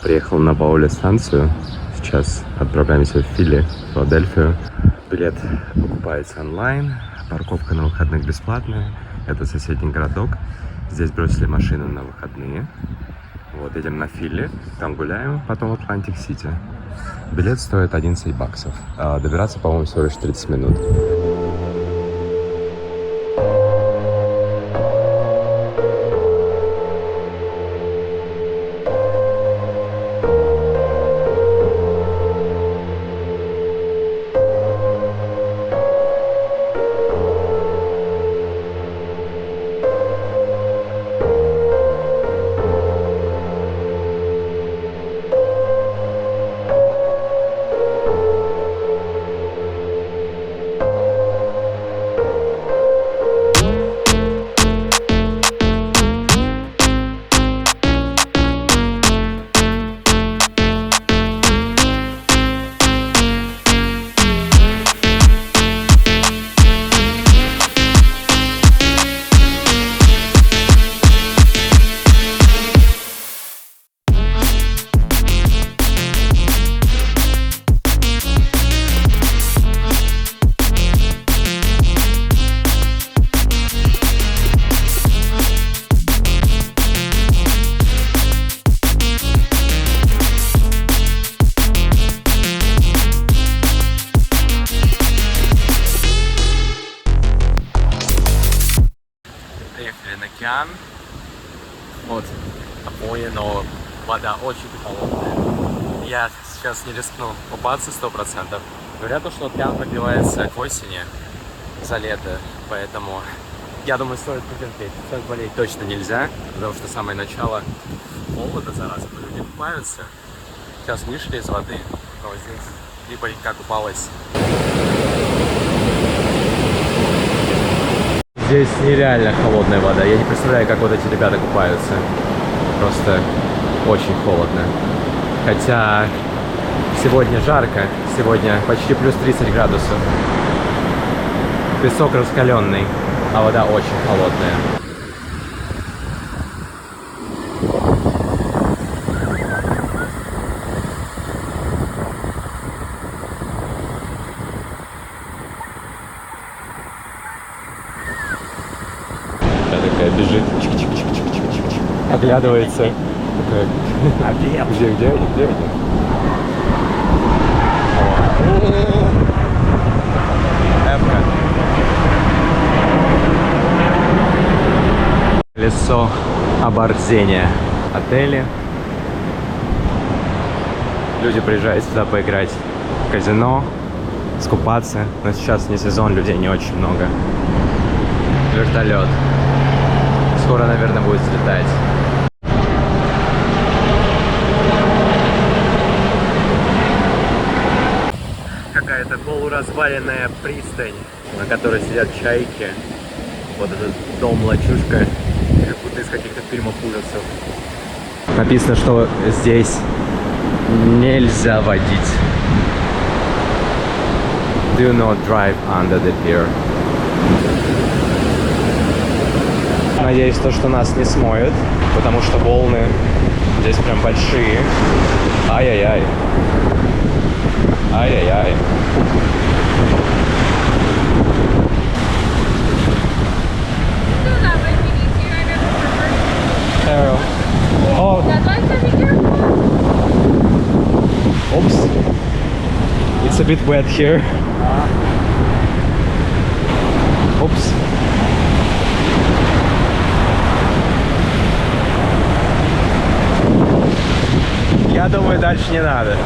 Приехал на Пауле станцию. Сейчас отправляемся в Филли, в Филадельфию. Билет покупается онлайн. Парковка на выходных бесплатная. Это соседний городок. Здесь бросили машину на выходные. Вот, едем на Филли, там гуляем, потом в Атлантик-Сити. Билет стоит 11 баксов. А добираться, по-моему, всего лишь 30 минут. Вот, Япония, но вода очень холодная. Я сейчас не рискну купаться 100%. Говорят, что океан нагревается к осени за лето, поэтому я думаю, стоит потерпеть. Сейчас болеть точно нельзя, потому что самое начало холода, зараза, люди купаются. Сейчас вышли из воды, но здесь либо река купалась. Здесь нереально холодная вода. Я не представляю, как вот эти ребята купаются. Просто очень холодно. Хотя сегодня жарко. Сегодня почти плюс 30 градусов. Песок раскаленный, а вода очень холодная. Такая бежит, чик-чик-чик-чик-чик-чик, оглядывается. Такая, а где они? Эвка. Колесо оборзения. Отели. Люди приезжают сюда поиграть в казино, скупаться. Но сейчас не сезон, людей не очень много. Вертолет. Скоро, наверное, будет взлетать. Какая-то полуразваленная пристань, на которой сидят чайки. Вот этот дом-лачушка, как будто из каких-то фильмов ужасов. Написано, что здесь нельзя водить. Do not drive under the pier. Надеюсь, что нас не смоет, потому что волны здесь прям большие. Ай-яй-яй. Ай-яй-яй. Oh. Oops. It's a bit wet here. Oops. Я думаю, дальше не надо.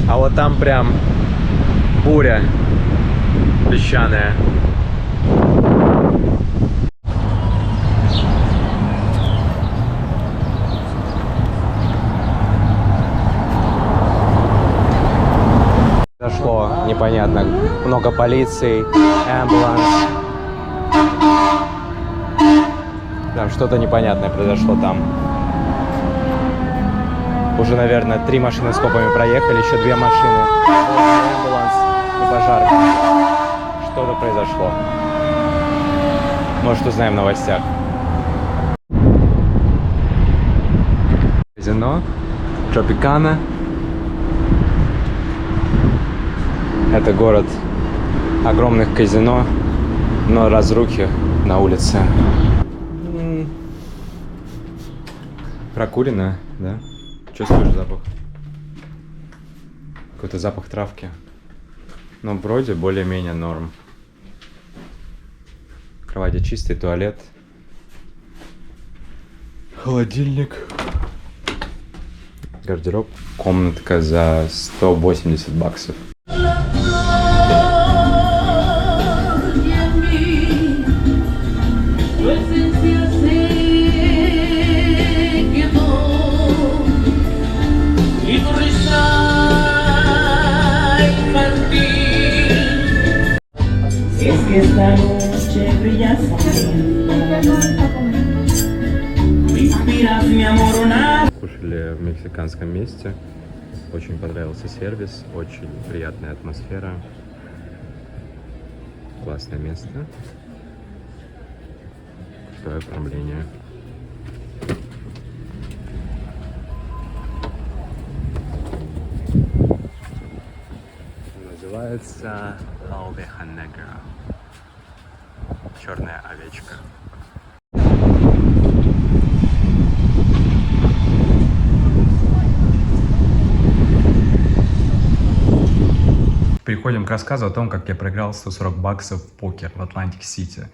А вот там прям буря песчаная. непонятно. Много полиции, амбуланс. Там что-то непонятное произошло там. Уже, наверное, 3 машины с копами проехали, еще 2 машины. Амбуланс и пожарка. Что-то произошло. Может, узнаем в новостях. Казино Тропикана. Это город огромных казино, но разрухи на улице. Прокурено, да? Чувствуешь запах? Какой-то запах травки. Но вроде более-менее норм. Кровати чистый, туалет. Холодильник. Гардероб. Комнатка за 180 баксов. Esta noche brilla inspiras mi amor una. Кушали в мексиканском месте. Очень понравился сервис, очень приятная атмосфера. Классное место. Крутое оформление. Называется La Oveja Negra. Черная овечка. Переходим к рассказу о том, как я проиграл 140 баксов в покер в Атлантик-Сити.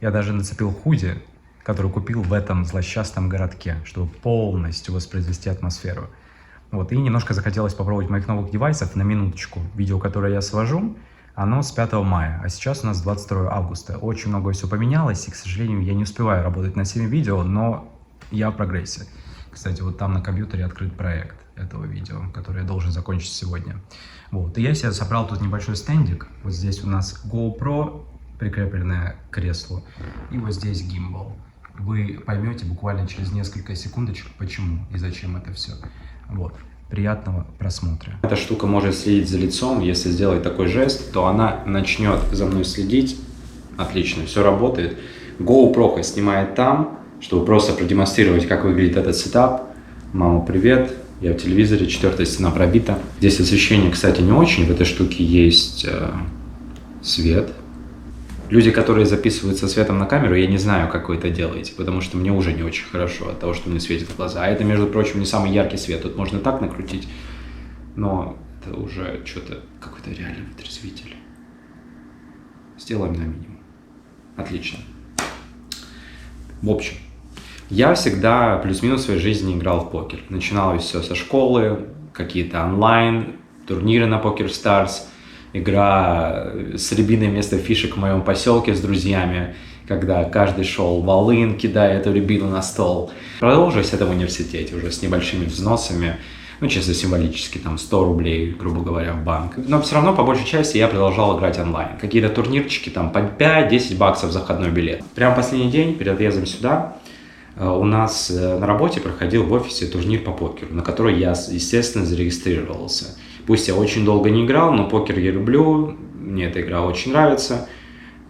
Я даже нацепил худи, который купил в этом злосчастном городке, чтобы полностью воспроизвести атмосферу. Вот, и немножко захотелось попробовать моих новых девайсов на минуточку. Видео, которое я свожу, оно с 5 мая, а сейчас у нас 22 августа. Очень многое все поменялось, и, к сожалению, я не успеваю работать над всеми видео, но я в прогрессе. Кстати, вот там на компьютере открыт проект этого видео, который я должен закончить сегодня. Вот, и я себе собрал тут небольшой стендик. Вот здесь у нас GoPro, прикрепленное к креслу, и вот здесь гимбал. Вы поймете буквально через несколько секундочек, почему и зачем это все. Вот. Приятного просмотра. Эта штука может следить за лицом. Если сделать такой жест, то она начнет за мной следить. Отлично, все работает. GoPro снимает там, чтобы просто продемонстрировать, как выглядит этот сетап. Мама, привет. Я в телевизоре, 4-я стена пробита. Здесь освещение, кстати, не очень. В этой штуке есть свет. Люди, которые записывают со светом на камеру, я не знаю, как вы это делаете, потому что мне уже не очень хорошо от того, что мне светит в глаза. А это, между прочим, не самый яркий свет. Тут можно так накрутить, но это уже что-то, какой-то реальный вытрезвитель. Сделаем на минимум. Отлично. В общем, я всегда плюс-минус в своей жизни играл в покер. Начиналось все со школы, какие-то онлайн, турниры на Poker Stars, игра с рябиной вместо фишек в моем поселке с друзьями, когда каждый шел волын, кидая эту рябину на стол. Продолжилось это в университете уже с небольшими взносами, ну, чисто символически, там, 100 рублей, грубо говоря, в банк. Но все равно, по большей части, я продолжал играть онлайн. Какие-то турнирчики, там, по 5-10 баксов за входной билет. Прям последний день, перед отъездом сюда, у нас на работе проходил в офисе турнир по покеру, на который я, естественно, зарегистрировался. Пусть я очень долго не играл, но покер я люблю, мне эта игра очень нравится,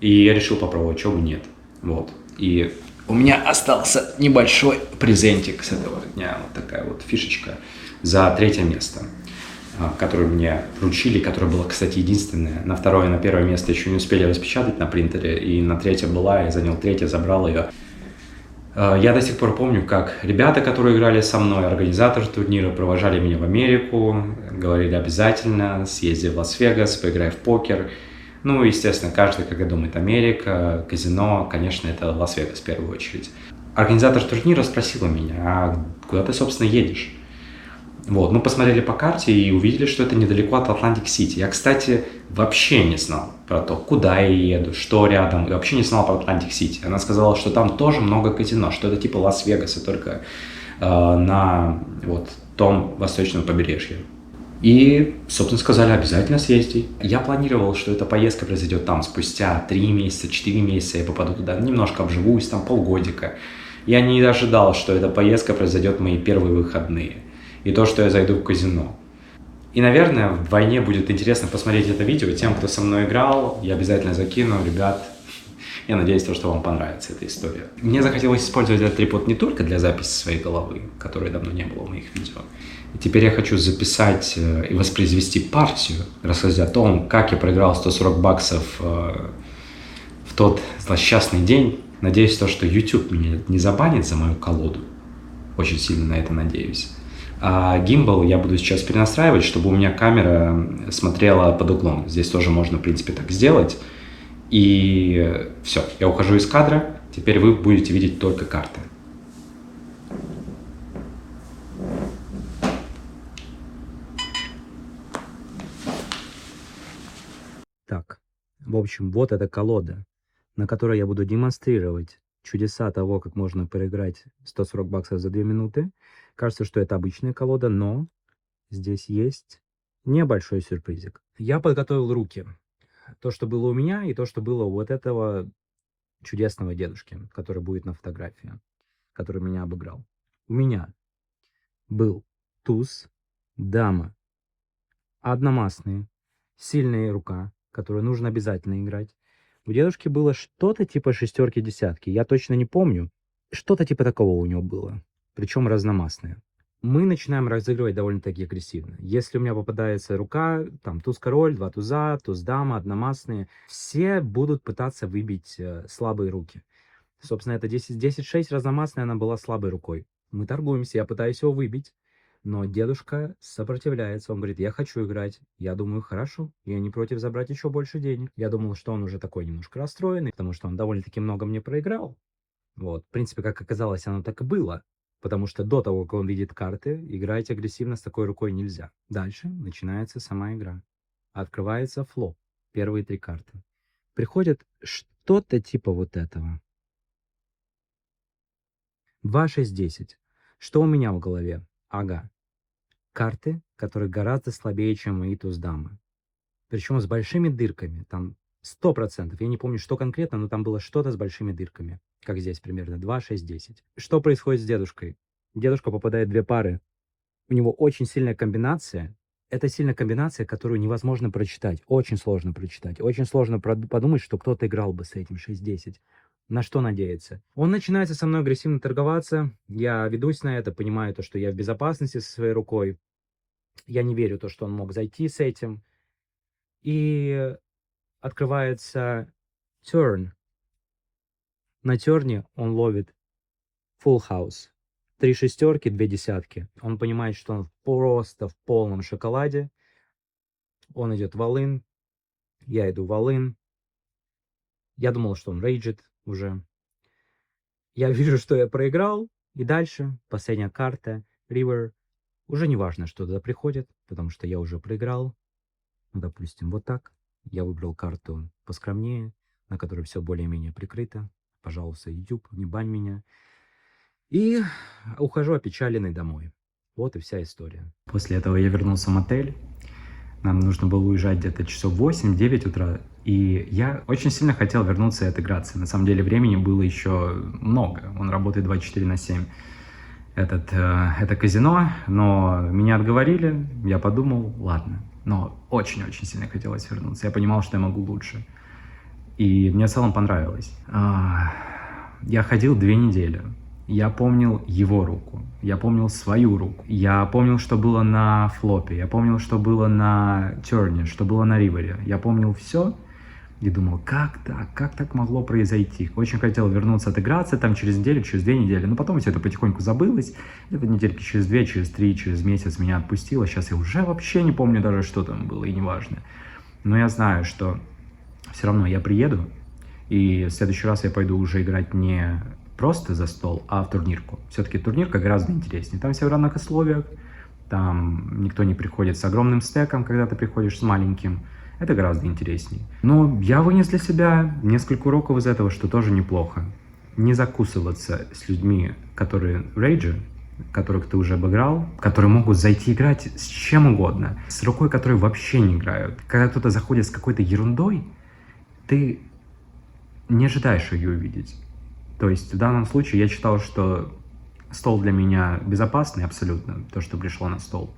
и я решил попробовать, чего бы нет. Вот. И у меня остался небольшой презентик с этого дня, вот такая вот фишечка за 3-е место, которую мне вручили, которая была, кстати, единственная. На 2-е и на 1-е место еще не успели распечатать на принтере, и на 3-е была, я занял 3-е, забрал ее. Я до сих пор помню, как ребята, которые играли со мной, организатор турнира, провожали меня в Америку, говорили обязательно, съезди в Лас-Вегас, поиграй в покер. Ну, естественно, каждый, когда думает Америка, казино, конечно, это Лас-Вегас в первую очередь. Организатор турнира спросила меня, а куда ты, собственно, едешь? Вот, мы посмотрели по карте и увидели, что это недалеко от Атлантик-Сити. Я, кстати, вообще не знал про то, куда я еду, что рядом, и вообще не знал про Атлантик-Сити. Она сказала, что там тоже много казино, что это типа Лас-Вегаса, только на вот том восточном побережье. И, собственно, сказали, обязательно съезди. Я планировал, что эта поездка произойдет там спустя 3 месяца, 4 месяца. Я попаду туда, немножко обживусь, там полгодика. Я не ожидал, что эта поездка произойдет в мои первые выходные. И то, что я зайду в казино. И, наверное, вдвойне будет интересно посмотреть это видео. Тем, кто со мной играл, я обязательно закину, ребят. Я надеюсь, что вам понравится эта история. Мне захотелось использовать этот трипод не только для записи своей головы, которой давно не было в моих видео. И теперь я хочу записать и воспроизвести партию, рассказать о том, как я проиграл 140 баксов в тот злосчастный день. Надеюсь, что YouTube меня не забанит за мою колоду. Очень сильно на это надеюсь. А гимбал я буду сейчас перенастраивать, чтобы у меня камера смотрела под углом. Здесь тоже можно, в принципе, так сделать. И все, я ухожу из кадра. Теперь вы будете видеть только карты. Так, в общем, вот эта колода, на которой я буду демонстрировать чудеса того, как можно проиграть 140 баксов за 2 минуты. Кажется, что это обычная колода, но здесь есть небольшой сюрпризик. Я подготовил руки. То, что было у меня, и то, что было у вот этого чудесного дедушки, который будет на фотографии, который меня обыграл. У меня был туз, дама, одномастные, сильная рука, которую нужно обязательно играть. У дедушки было что-то типа шестерки-десятки. Я точно не помню. Что-то типа такого у него было. Причем разномастное. Мы начинаем разыгрывать довольно-таки агрессивно. Если у меня попадается рука, там туз-король, 2 туза, туз-дама, одномастные, все будут пытаться выбить слабые руки. Собственно, это 10-6 разномастная, она была слабой рукой. Мы торгуемся, я пытаюсь его выбить. Но дедушка сопротивляется, он говорит, я хочу играть. Я думаю, хорошо, я не против забрать еще больше денег. Я думал, что он уже такой немножко расстроенный, потому что он довольно-таки много мне проиграл. Вот, в принципе, как оказалось, оно так и было. Потому что до того, как он видит карты, играть агрессивно с такой рукой нельзя. Дальше начинается сама игра. Открывается флоп, первые 3 карты. Приходит что-то типа вот этого. 2, 6, 10. Что у меня в голове? Ага. Карты, которые гораздо слабее, чем мои туз-дамы. Причем с большими дырками. Там 100%. Я не помню, что конкретно, но там было что-то с большими дырками. Как здесь примерно. 2, 6, 10. Что происходит с дедушкой? Дедушка попадает в 2 пары. У него очень сильная комбинация. Это сильная комбинация, которую невозможно прочитать. Очень сложно прочитать. Очень сложно подумать, что кто-то играл бы с этим 6-10. На что надеяться? Он начинается со мной агрессивно торговаться. Я ведусь на это, понимаю то, что я в безопасности со своей рукой. Я не верю в то, что он мог зайти с этим. И открывается turn. На терне он ловит full house. 3 шестерки, 2 десятки. Он понимает, что он просто в полном шоколаде. Он идет в all-in. Я иду в all-in. Я думал, что он рейджит уже. Я вижу, что я проиграл. И дальше последняя карта. River. Уже не важно, что туда приходит, потому что я уже проиграл. Ну, допустим, вот так. Я выбрал карту поскромнее, на которой все более-менее прикрыто. Пожалуйста, YouTube, не бань меня. И ухожу опечаленный домой. Вот и вся история. После этого я вернулся в мотель. Нам нужно было уезжать где-то часов 8-9 утра. И я очень сильно хотел вернуться и отыграться. На самом деле времени было еще много. Он работает 24/7. Это казино, но меня отговорили. Я подумал, ладно. Но очень-очень сильно хотелось вернуться. Я понимал, что я могу лучше. И мне в целом понравилось. Я ходил 2 недели. Я помнил его руку, я помнил свою руку, я помнил, что было на флопе, я помнил, что было на терне, что было на ривере. Я помнил все и думал, как так могло произойти. Очень хотел вернуться, отыграться там через неделю, через 2 недели, но потом все это потихоньку забылось. Где-то недельки через 2, через 3, через месяц меня отпустило. Сейчас я уже вообще не помню даже, что там было, и неважно. Но я знаю, что все равно я приеду, и в следующий раз я пойду уже играть не просто за стол, а в турнирку. Все-таки турнирка гораздо интереснее. Там все в равных условиях, там никто не приходит с огромным стеком, когда ты приходишь с маленьким. Это гораздо интереснее. Но я вынес для себя несколько уроков из этого, что тоже неплохо. Не закусываться с людьми, которые рейджи, которых ты уже обыграл, которые могут зайти играть с чем угодно, с рукой, которые вообще не играют. Когда кто-то заходит с какой-то ерундой, ты не ожидаешь ее увидеть. То есть в данном случае я считал, что стол для меня безопасный абсолютно, то, что пришло на стол,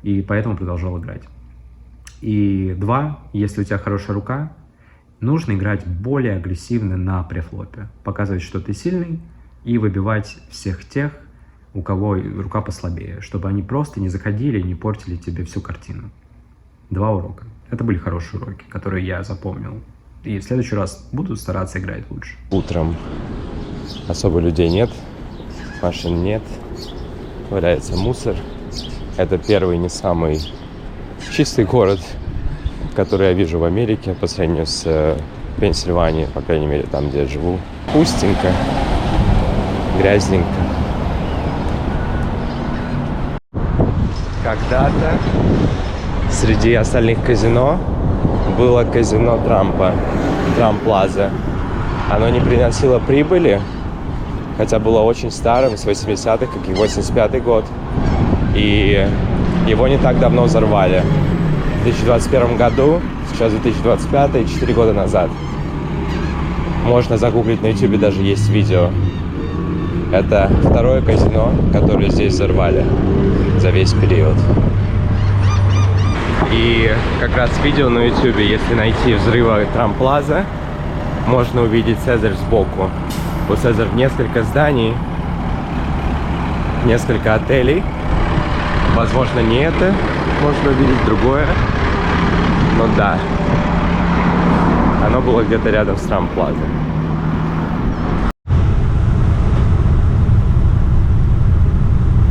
и поэтому продолжал играть. И 2, если у тебя хорошая рука, нужно играть более агрессивно на префлопе, показывать, что ты сильный, и выбивать всех тех, у кого рука послабее, чтобы они просто не заходили и не портили тебе всю картину. 2 урока. Это были хорошие уроки, которые я запомнил. И в следующий раз буду стараться играть лучше. Утром особо людей нет, машин нет, валяется мусор. Это первый не самый чистый город, который я вижу в Америке по сравнению с Пенсильванией, по крайней мере там, где я живу. Пустенько, грязненько. Когда-то среди остальных казино было казино Трампа, Трамп Плаза. Оно не приносило прибыли, хотя было очень старым, с 80-х, как и 85-й год. И его не так давно взорвали. В 2021 году, сейчас 2025, 4 года назад. Можно загуглить на YouTube, даже есть видео. Это второе казино, которое здесь взорвали за весь период. И как раз видео на YouTube, если найти взрывы Трамп Плаза, можно увидеть Цезарь сбоку. У Цезарь несколько зданий, несколько отелей. Возможно, не это, можно увидеть другое. Но да, оно было где-то рядом с Трамп Плазой.